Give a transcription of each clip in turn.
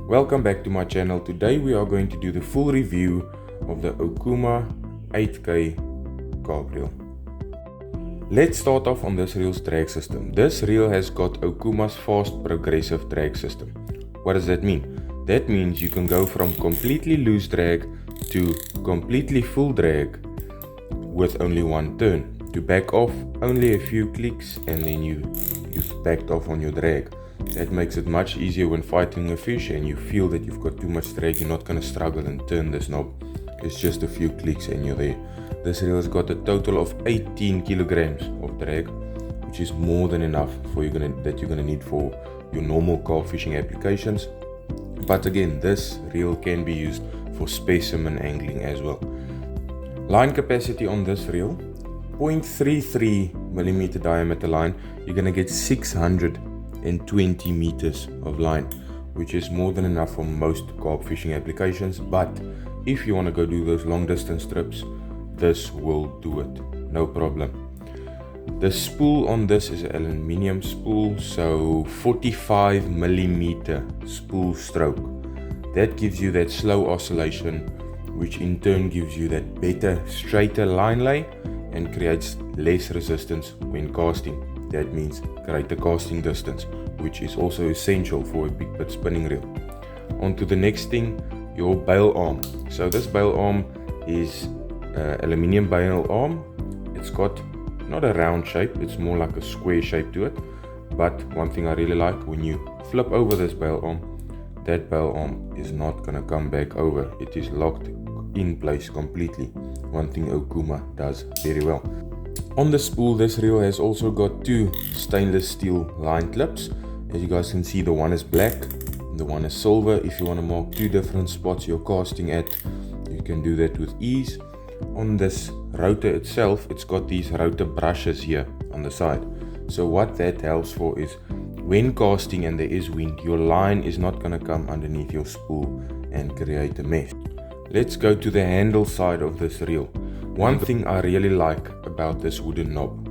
Welcome back to my channel. Today we are going to do the full review of the Okuma 8K carp reel. Let's start off on this reel's drag system. This reel has got Okuma's fast progressive drag system. What does that mean? That means you can go from completely loose drag to completely full drag with only one turn. To back off, only a few clicks and then you've backed off on your drag. That makes it much easier when fighting a fish and you feel that you've got too much drag. You're not going to struggle and turn this knob. It's just a few clicks and you're there. This reel has got a total of 18 kilograms of drag, which is more than enough that you're going to need for your normal carp fishing applications. But again, this reel can be used for specimen angling as well. Line capacity on this reel, 0.33 millimeter diameter line. You're going to get 620 meters of line, which is more than enough for most carp fishing applications. But if you want to go do those long distance trips, this will do it, no problem. The spool on this is an aluminium spool, so 45 millimeter spool stroke. That gives you that slow oscillation, which in turn gives you that better, straighter line lay and creates less resistance when casting. That means greater casting distance, which is also essential for a big bit spinning reel. On to the next thing, your bail arm. So this bail arm is aluminium bail arm. It's got not a round shape, it's more like a square shape to it. But one thing I really like, when you flip over this bail arm, that bail arm is not going to come back over. It is locked in place completely. One thing Okuma does very well. On the spool, this reel has also got two stainless steel line clips. As you guys can see, the one is black, the one is silver. If you want to mark two different spots you're casting at, you can do that with ease. On this rotor itself, it's got these rotor brushes here on the side. So what that helps for is when casting and there is wind, your line is not going to come underneath your spool and create a mess. Let's go to the handle side of this reel. One thing I really like about this wooden knob,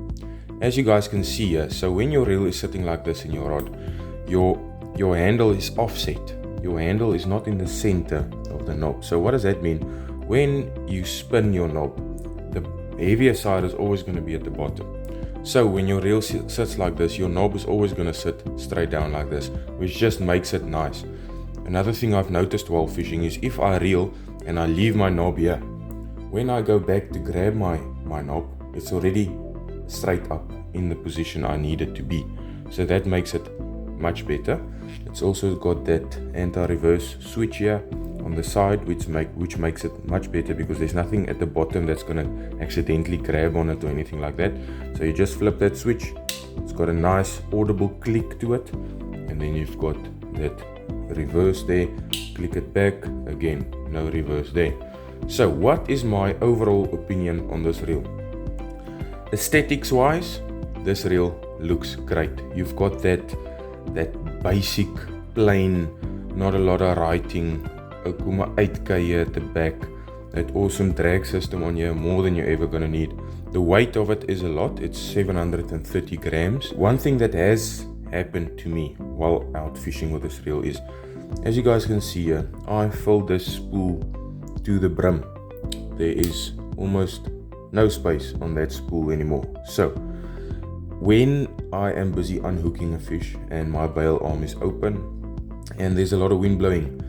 as you guys can see here, so when your reel is sitting like this in your rod, your handle is offset. Your handle is not in the center of the knob. So what does that mean? When you spin your knob, the heavier side is always going to be at the bottom. So when your reel sits like this, your knob is always going to sit straight down like this, which just makes it nice. Another thing I've noticed while fishing is if I reel and I leave my knob here, when I go back to grab my knob, it's already straight up in the position I need it to be. So that makes it much better. It's also got that anti-reverse switch here on the side, which makes it much better because there's nothing at the bottom that's going to accidentally grab on it or anything like that. So you just flip that switch, it's got a nice audible click to it, and then you've got that reverse there, click it back, again, no reverse there. So what is my overall opinion on this reel? Aesthetics wise, this reel looks great. You've got that basic, plain, not a lot of writing, Okuma 8K here at the back, that awesome drag system on here, more than you're ever going to need. The weight of it is a lot, it's 730 grams. One thing that has happened to me while out fishing with this reel is, as you guys can see here, I filled this spool to the brim. There is almost no space on that spool anymore. So when I am busy unhooking a fish and my bail arm is open and there's a lot of wind blowing,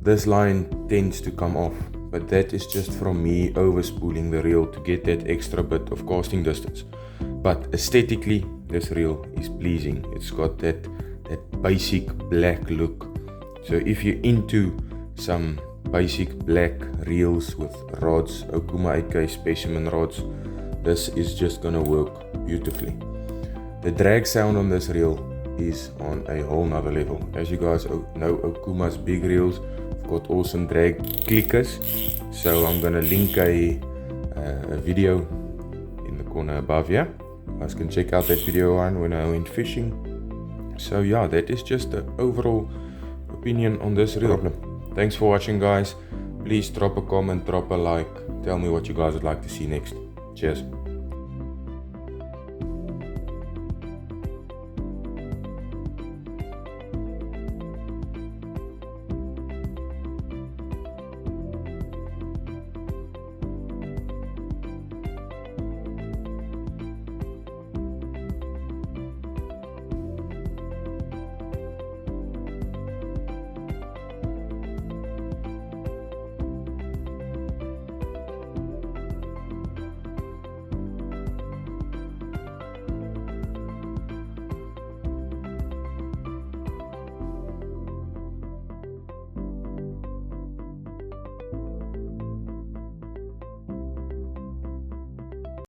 this line tends to come off, but that is just from me over spooling the reel to get that extra bit of casting distance. But aesthetically, this reel is pleasing. It's got that basic black look. So if you're into some basic black reels with rods, Okuma 8K specimen rods, this is just gonna work beautifully. The drag sound on this reel is on a whole nother level. As you guys know, Okuma's big reels have got awesome drag clickers. So I'm gonna link a video in the corner above here. You guys can check out that video on when I went fishing. So yeah, that is just the overall opinion on this reel. Thanks for watching, guys. Please drop a comment, drop a like, tell me what you guys would like to see next. Cheers.